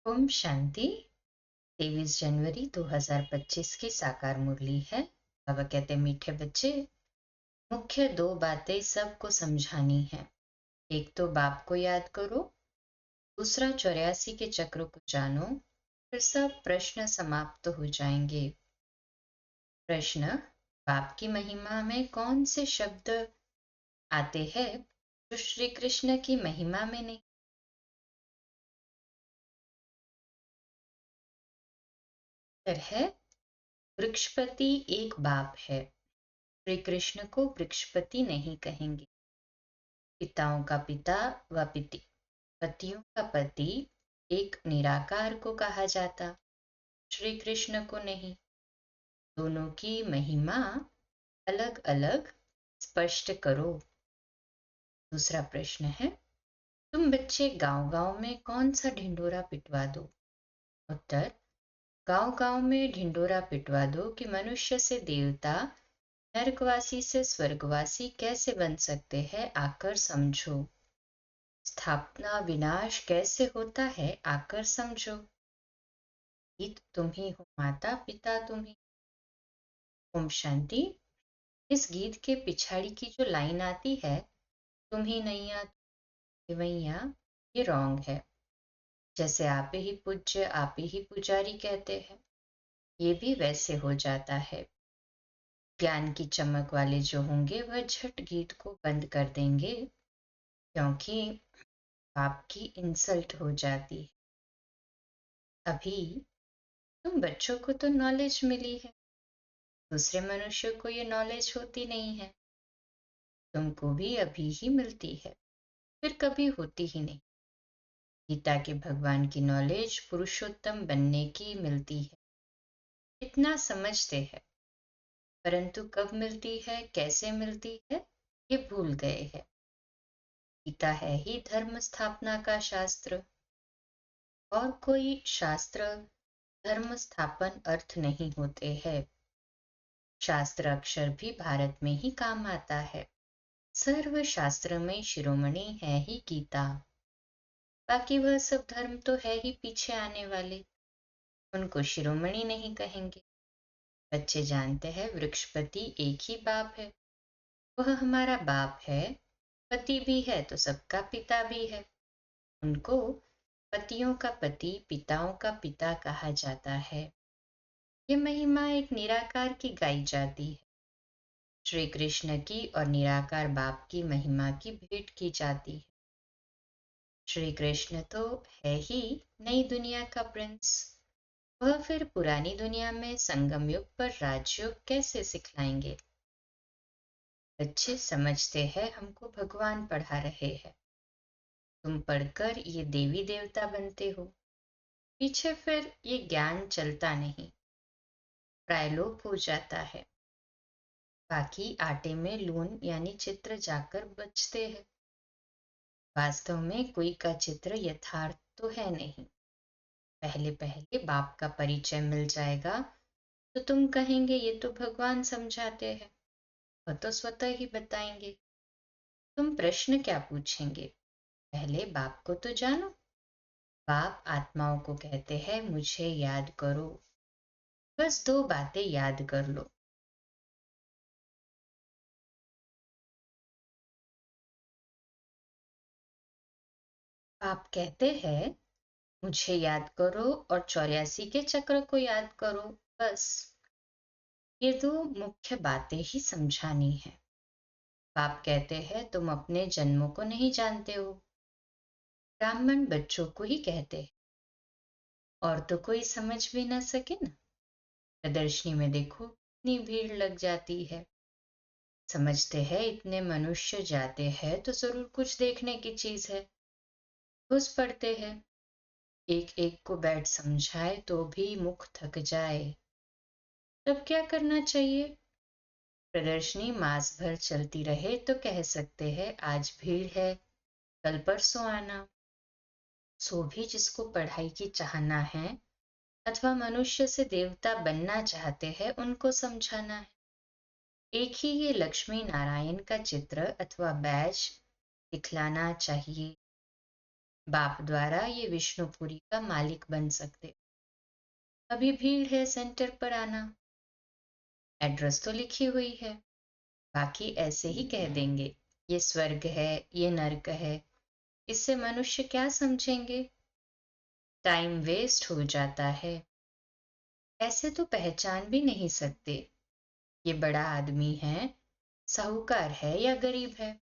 ओम शांति। 23 जनवरी 2025 की साकार मुरली है। बाबा कहते मीठे बच्चे, मुख्य दो बातें सबको समझानी है। एक तो बाप को याद करो, दूसरा 84 के चक्र को जानो, फिर सब प्रश्न समाप्त हो जाएंगे। प्रश्न: बाप की महिमा में कौन से शब्द आते हैं जो श्री कृष्ण की महिमा में नहीं? उत्तर है, वृक्षपति एक बाप है। श्री कृष्ण को वृक्षपति नहीं कहेंगे। पिताओं का पिता व पतियों का पति एक निराकार को कहा जाता, श्री कृष्ण को नहीं। दोनों की महिमा अलग अलग स्पष्ट करो। दूसरा प्रश्न है, तुम बच्चे गांव गांव में कौन सा ढिंडोरा पिटवा दो? उत्तर: गांव गांव में ढिंडोरा पिटवा दो कि मनुष्य से देवता, नरकवासी से स्वर्गवासी कैसे बन सकते हैं, आकर समझो। स्थापना विनाश कैसे होता है, आकर समझो। गीत तुम ही हो, माता पिता तुम ही। ओम शांति। इस गीत के पिछाड़ी की जो लाइन आती है, तुम ही नैया वैया, ये रॉन्ग है। जैसे आप ही पूज्य आप ही पुजारी कहते हैं, ये भी वैसे हो जाता है। ज्ञान की चमक वाले जो होंगे वह झट गीत को बंद कर देंगे, क्योंकि आपकी इंसल्ट हो जाती है। अभी तुम बच्चों को तो नॉलेज मिली है, दूसरे मनुष्य को ये नॉलेज होती नहीं है। तुमको भी अभी ही मिलती है, फिर कभी होती ही नहीं। गीता के भगवान की नॉलेज पुरुषोत्तम बनने की मिलती है, इतना समझते हैं, परंतु कब मिलती है, कैसे मिलती है, ये भूल गए हैं। गीता है ही धर्म स्थापना का शास्त्र, और कोई शास्त्र धर्म स्थापन अर्थ नहीं होते हैं। शास्त्र अक्षर भी भारत में ही काम आता है। सर्व शास्त्र में शिरोमणि है ही गीता, बाकी वह सब धर्म तो है ही पीछे आने वाले, उनको शिरोमणि नहीं कहेंगे। बच्चे जानते हैं वृक्षपति एक ही बाप है, वह हमारा बाप है, पति भी है तो सबका पिता भी है। उनको पतियों का पति, पिताओं का पिता कहा जाता है। ये महिमा एक निराकार की गाई जाती है। श्री कृष्ण की और निराकार बाप की महिमा की भेंट की जाती है। श्री कृष्ण तो है ही नई दुनिया का प्रिंस, वह फिर पुरानी दुनिया में संगम युग पर राजयोग कैसे सिखलाएंगे? बच्चे समझते हैं हमको भगवान पढ़ा रहे हैं, तुम पढ़कर ये देवी देवता बनते हो, पीछे फिर ये ज्ञान चलता नहीं, प्रायलोप हो जाता है। बाकी आटे में लून यानी चित्र जाकर बचते हैं। वास्तव में कोई का चित्र यथार्थ तो है नहीं। पहले पहले बाप का परिचय मिल जाएगा तो तुम कहेंगे ये तो भगवान समझाते हैं, वह तो स्वतः ही बताएंगे। तुम प्रश्न क्या पूछेंगे? पहले बाप को तो जानो। बाप आत्माओं को कहते हैं मुझे याद करो, बस दो बातें याद कर लो। बाप कहते हैं मुझे याद करो और 84 के चक्र को याद करो, बस ये दो मुख्य बातें ही समझानी है। बाप कहते हैं तुम अपने जन्मों को नहीं जानते हो, ब्राह्मण बच्चों को ही कहते हैं, और तो कोई समझ भी ना सके ना। प्रदर्शनी में देखो इतनी भीड़ लग जाती है, समझते हैं इतने मनुष्य जाते हैं तो जरूर कुछ देखने की चीज है, घुस पड़ते हैं। एक एक को बैठ समझाए तो भी मुख थक जाए, तब क्या करना चाहिए? प्रदर्शनी मास भर चलती रहे तो कह सकते हैं आज भीड़ है, कल परसों आना। सो भी जिसको पढ़ाई की चाहना है अथवा मनुष्य से देवता बनना चाहते हैं, उनको समझाना है। एक ही ये लक्ष्मी नारायण का चित्र अथवा बैज दिखलाना चाहिए। बाप द्वारा ये विष्णुपुरी का मालिक बन सकते। अभी भीड़ है सेंटर पर आना। एड्रेस तो लिखी हुई है, बाकी ऐसे ही कह देंगे ये स्वर्ग है, ये नर्क है। इससे मनुष्य क्या समझेंगे? टाइम वेस्ट हो जाता है। ऐसे तो पहचान भी नहीं सकते ये बड़ा आदमी है, साहूकार है या गरीब है।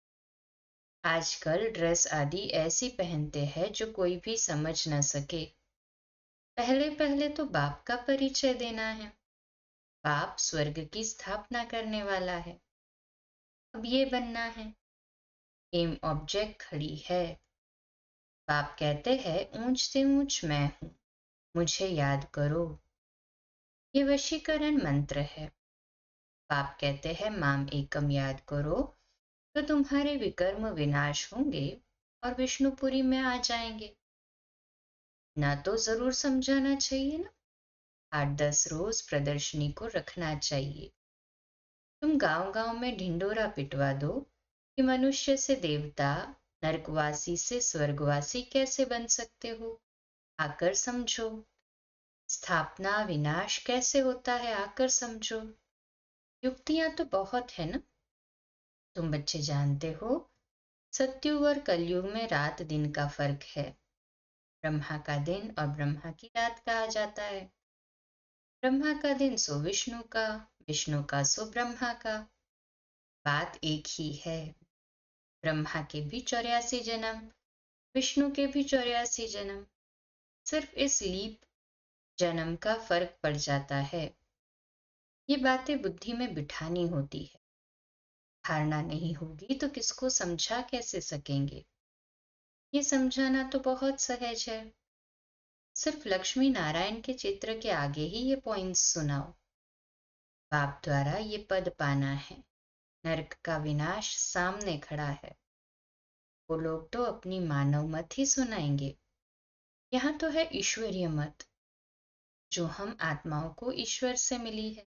आजकल ड्रेस आदि ऐसी पहनते हैं जो कोई भी समझ न सके। पहले पहले तो बाप का परिचय देना है। बाप स्वर्ग की स्थापना करने वाला है। अब ये बनना है। एम ऑब्जेक्ट खड़ी है। बाप कहते हैं ऊंच से ऊंच मैं हूं, मुझे याद करो। ये वशीकरण मंत्र है। बाप कहते हैं माम एकम याद करो तो तुम्हारे विकर्म विनाश होंगे और विष्णुपुरी में आ जाएंगे। ना तो जरूर समझाना चाहिए ना। 8-10 रोज प्रदर्शनी को रखना चाहिए। तुम गांव गांव में ढिंडोरा पिटवा दो कि मनुष्य से देवता, नरकवासी से स्वर्गवासी कैसे बन सकते हो, आकर समझो। स्थापना विनाश कैसे होता है, आकर समझो। युक्तियां तो बहुत है ना। तुम बच्चे जानते हो सतयुग और कलयुग में रात दिन का फर्क है। ब्रह्मा का दिन और ब्रह्मा की रात कहा जाता है। ब्रह्मा का दिन सो विष्णु का, विष्णु का सो ब्रह्मा का। बात एक ही है। ब्रह्मा के भी 84 जन्म, विष्णु के भी 84 जन्म। सिर्फ इस लीप जन्म का फर्क पड़ जाता है। ये बातें बुद्धि में बिठानी होती है। धारणा नहीं होगी तो किसको समझा कैसे सकेंगे? ये समझाना तो बहुत सहज है। सिर्फ लक्ष्मी नारायण के चित्र के आगे ही ये पॉइंट्स सुनाओ। बाप द्वारा ये पद पाना है। नरक का विनाश सामने खड़ा है। वो लोग तो अपनी मानव मत ही सुनाएंगे। यहाँ तो है ईश्वरीय मत, जो हम आत्माओं को ईश्वर से मिली है।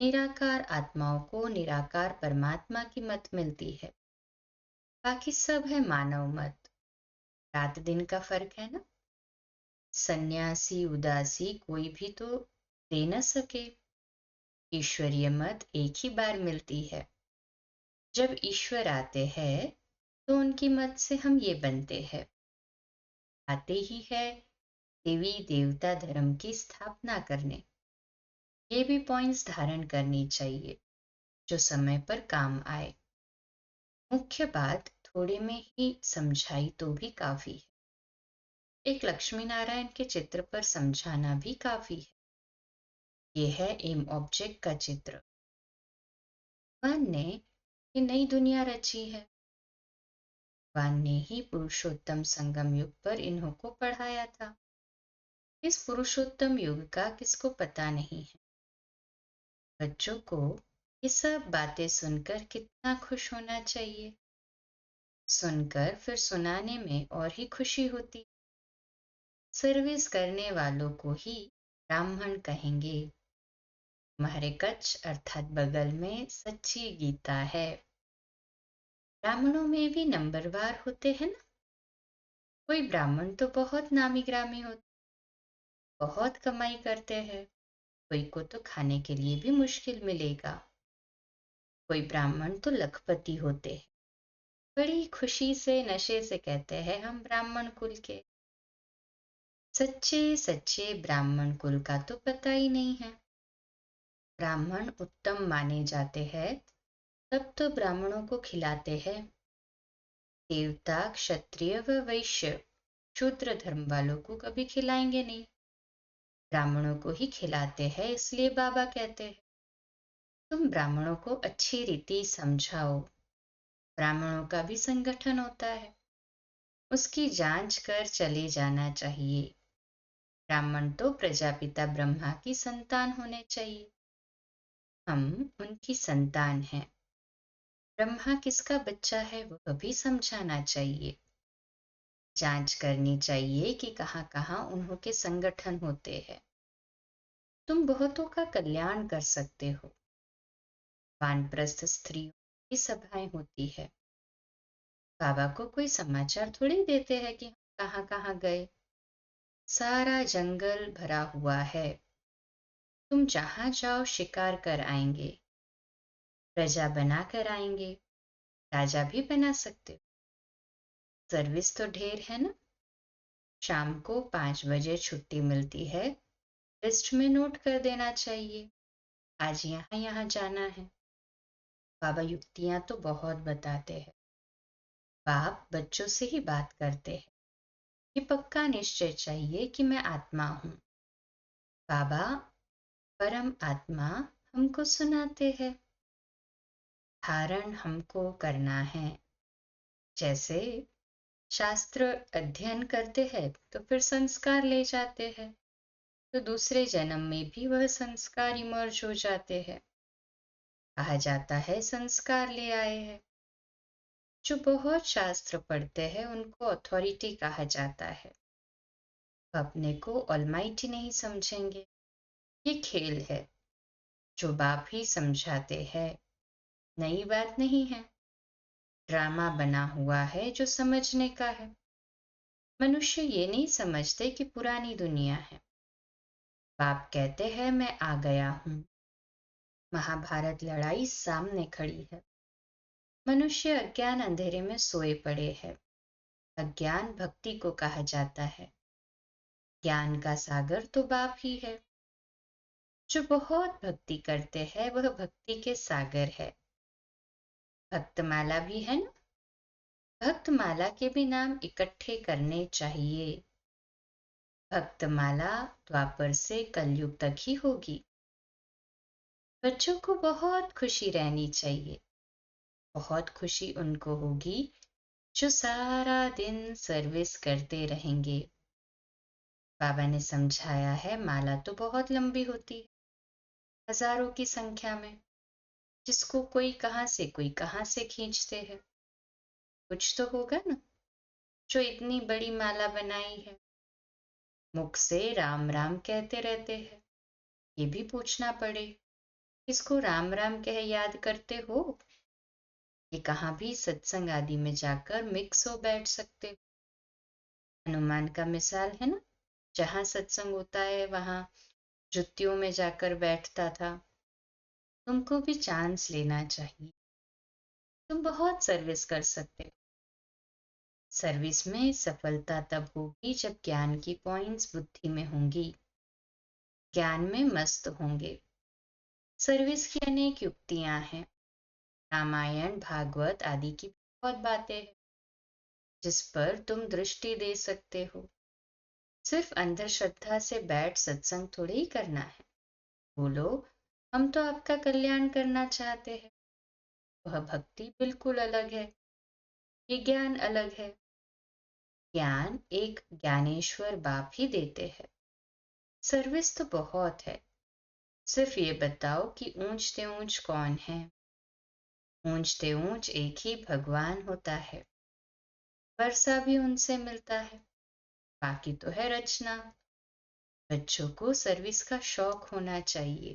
निराकार आत्माओं को निराकार परमात्मा की मत मिलती है। बाकी सब है मानव मत। रात दिन का फर्क है ना। सन्यासी उदासी कोई भी तो दे न सके। ईश्वरीय मत एक ही बार मिलती है। जब ईश्वर आते हैं तो उनकी मत से हम ये बनते हैं। आते ही है देवी देवता धर्म की स्थापना करने। ये भी पॉइंट्स धारण करनी चाहिए जो समय पर काम आए। मुख्य बात थोड़े में ही समझाई तो भी काफी है। एक लक्ष्मी नारायण के चित्र पर समझाना भी काफी है। ये है एम ऑब्जेक्ट का चित्र। भगवान ने ये नई दुनिया रची है। भगवान ने ही पुरुषोत्तम संगम युग पर इन्हों को पढ़ाया था। इस पुरुषोत्तम युग का किसको पता नहीं है। बच्चों को ये सब बातें सुनकर कितना खुश होना चाहिए। सुनकर फिर सुनाने में और ही खुशी होती। सर्विस करने वालों को ही ब्राह्मण कहेंगे। हमारे कच्छ अर्थात बगल में सच्ची गीता है। ब्राह्मणों में भी नंबरवार होते हैं ना। कोई ब्राह्मण तो बहुत नामी ग्रामी होते, बहुत कमाई करते हैं। कोई को तो खाने के लिए भी मुश्किल मिलेगा। कोई ब्राह्मण तो लखपति होते हैं। बड़ी खुशी से नशे से कहते हैं हम ब्राह्मण कुल के। सच्चे सच्चे ब्राह्मण कुल का तो पता ही नहीं है। ब्राह्मण उत्तम माने जाते हैं तब तो ब्राह्मणों को खिलाते हैं। देवता क्षत्रिय व वैश्य शूद्र धर्म वालों को कभी खिलाएंगे नहीं। ब्राह्मणों को ही खिलाते हैं, इसलिए बाबा कहते हैं तुम ब्राह्मणों को अच्छी रीति समझाओ। ब्राह्मणों का भी संगठन होता है, उसकी जांच कर चले जाना चाहिए। ब्राह्मण तो प्रजापिता ब्रह्मा की संतान होने चाहिए। हम उनकी संतान हैं। ब्रह्मा किसका बच्चा है वह भी समझाना चाहिए। जांच करनी चाहिए कि कहाँ कहाँ उन्हों के संगठन होते हैं। तुम बहुतों का कल्याण कर सकते हो। वानप्रस्थ स्त्रियों की सभाएं होती है। बाबा को कोई समाचार थोड़ी देते हैं कि हम कहाँ कहाँ गए। सारा जंगल भरा हुआ है, तुम जहां जाओ शिकार कर आएंगे, प्रजा बना कर आएंगे, राजा भी बना सकते हो। सर्विस तो ढेर है ना। शाम को 5 बजे छुट्टी मिलती है, लिस्ट में नोट कर देना चाहिए, आज यहाँ यहाँ जाना है। बाबा युक्तियां तो बहुत बताते हैं। बाप बच्चों से ही बात करते हैं। ये पक्का निश्चय चाहिए कि मैं आत्मा हूँ। बाबा परम आत्मा हमको सुनाते हैं। धारण हमको करना है। जैसे शास्त्र अध्ययन करते हैं तो फिर संस्कार ले जाते हैं, तो दूसरे जन्म में भी वह संस्कार इमर्ज हो जाते हैं। कहा जाता है संस्कार ले आए हैं। जो बहुत शास्त्र पढ़ते हैं उनको अथॉरिटी कहा जाता है। अपने को ऑलमाइटी नहीं समझेंगे। ये खेल है, जो बाप ही समझाते हैं, नई बात नहीं है। ड्रामा बना हुआ है जो समझने का है। मनुष्य ये नहीं समझते कि पुरानी दुनिया है। बाप कहते हैं मैं आ गया हूँ। महाभारत लड़ाई सामने खड़ी है। मनुष्य अज्ञान अंधेरे में सोए पड़े हैं। अज्ञान भक्ति को कहा जाता है। ज्ञान का सागर तो बाप ही है। जो बहुत भक्ति करते हैं वह भक्ति के सागर है। भक्तमाला भी है ना। भक्तमाला के भी नाम इकट्ठे करने चाहिए। भक्तमाला द्वापर से कलयुग तक ही होगी। बच्चों को बहुत खुशी रहनी चाहिए। बहुत खुशी उनको होगी जो सारा दिन सर्विस करते रहेंगे। बाबा ने समझाया है माला तो बहुत लंबी होती है, हजारों की संख्या में, जिसको कोई कहाँ से खींचते हैं। कुछ तो होगा ना जो इतनी बड़ी माला बनाई है। मुख से राम राम कहते रहते हैं, ये भी पूछना पड़े किसको राम राम कह याद करते हो। ये कहाँ भी सत्संग आदि में जाकर मिक्स हो बैठ सकते हो। हनुमान का मिसाल है ना, जहां सत्संग होता है वहां जुत्तियों में जाकर बैठता था। तुमको भी चांस लेना चाहिए। तुम बहुत सर्विस कर सकते हो। सर्विस में सफलता तब होगी जब ज्ञान की पॉइंट्स बुद्धि में होंगी, ज्ञान में मस्त होंगे। सर्विस की अनेक युक्तियां हैं। रामायण भागवत आदि की बहुत बातें हैं जिस पर तुम दृष्टि दे सकते हो। सिर्फ अंधश्रद्धा से बैठ सत्संग थोड़ी ही करना है। बोलो हम तो आपका कल्याण करना चाहते हैं। वह भक्ति बिल्कुल अलग है, ये ज्ञान अलग है। ज्ञान एक ज्ञानेश्वर बाप ही देते हैं। सर्विस तो बहुत है। सिर्फ ये बताओ कि ऊंचते ऊंच कौन है। ऊंचते ऊंच एक ही भगवान होता है। वर्षा भी उनसे मिलता है, बाकी तो है रचना। बच्चों को सर्विस का शौक होना चाहिए।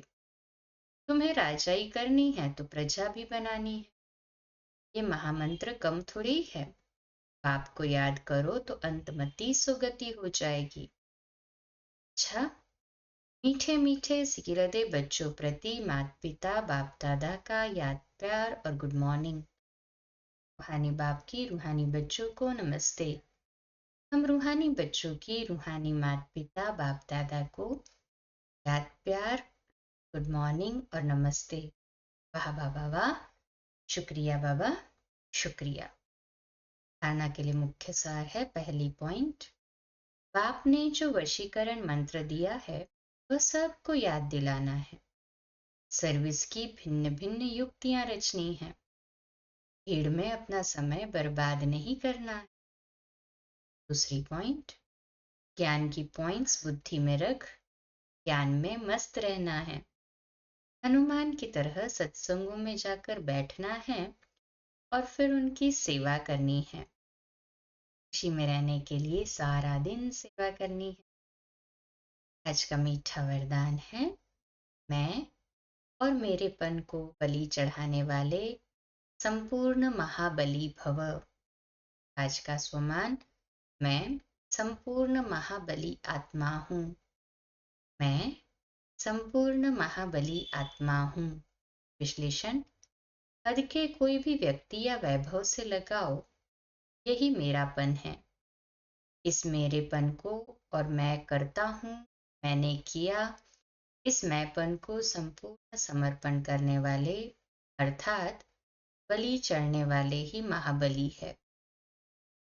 तुम्हें राजाई करनी है तो प्रजा भी बनानी है। ये महामंत्र कम थोड़ी है। बाप को याद करो तो अंतमति सुगति हो जाएगी। अच्छा, मीठे मीठे सिकिरदे बच्चों प्रति माता पिता बाप दादा का याद प्यार और गुड मॉर्निंग। रूहानी बाप की रूहानी बच्चों को नमस्ते। हम रूहानी बच्चों की रूहानी माता पिता बाप दादा को याद प्यार, गुड मॉर्निंग और नमस्ते। वाह बाबा वाह, शुक्रिया बाबा, शुक्रिया। धारणा के लिए मुख्य सार है। पहली पॉइंट, बाप ने जो वशीकरण मंत्र दिया है वह सबको याद दिलाना है। सर्विस की भिन्न भिन्न युक्तियां रचनी है। भीड़ में अपना समय बर्बाद नहीं करना है। दूसरी पॉइंट, ज्ञान की पॉइंट्स बुद्धि में रख ज्ञान में मस्त रहना है। हनुमान की तरह सत्संगों में जाकर बैठना है और फिर उनकी सेवा करनी है। खुशी में रहने के लिए सारा दिन सेवा करनी है। आज का मीठा वरदान है, मैं और मेरेपन को बलि चढ़ाने वाले संपूर्ण महाबली भव। आज का स्वमान, मैं संपूर्ण महाबली आत्मा हूँ। मैं संपूर्ण महाबली आत्मा हूँ। विश्लेषण, हद के कोई भी व्यक्ति या वैभव से लगाओ, यही मेरापन है। इस मेरेपन को और मैं करता हूँ, मैंने किया, इस मैंपन को संपूर्ण समर्पण करने वाले अर्थात बलि चढ़ने वाले ही महाबली है।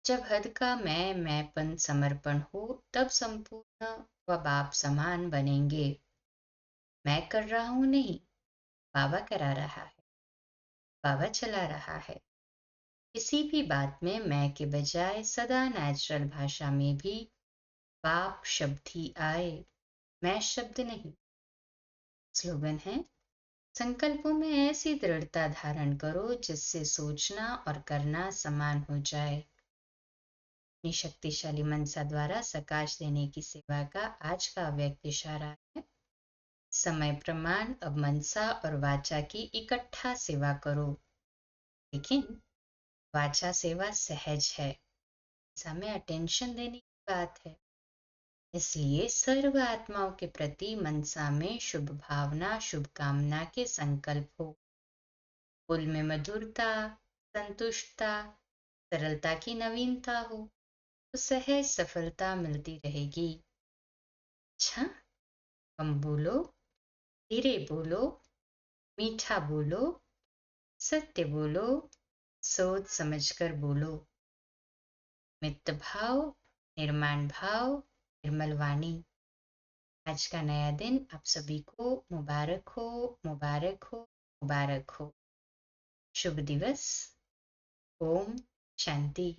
जब हद का मैंपन समर्पण हो, तब संपूर्ण व बाप समान बनेंगे। मैं कर रहा हूं नहीं, बाबा करा रहा है, बाबा चला रहा है। किसी भी बात में मैं के बजाय सदा नेचुरल भाषा में भी बाप शब्द ही आए, मैं शब्द नहीं। स्लोगन है, संकल्पों में ऐसी दृढ़ता धारण करो जिससे सोचना और करना समान हो जाए। अपनी शक्तिशाली मनसा द्वारा सकाश देने की सेवा का आज का अव्यक्त इशारा है। समय प्रमाण, अब मनसा और वाचा की इकट्ठा सेवा करो। लेकिन वाचा सेवा सहज है, समय अटेंशन देने की बात है। इसलिए सर्व आत्माओं के प्रति मनसा में शुभ भावना, शुभकामना के संकल्प हो। कुल में मधुरता, संतुष्टता, सरलता की नवीनता हो, तो सहज सफलता मिलती रहेगी। अच्छा, कम बोलो, धीरे बोलो, मीठा बोलो, सत्य बोलो, सोच समझकर बोलो। मित भाव, निर्माण भाव, निर्मल वाणी। आज का नया दिन आप सभी को मुबारक हो, मुबारक हो, मुबारक हो। शुभ दिवस। ओम शांति।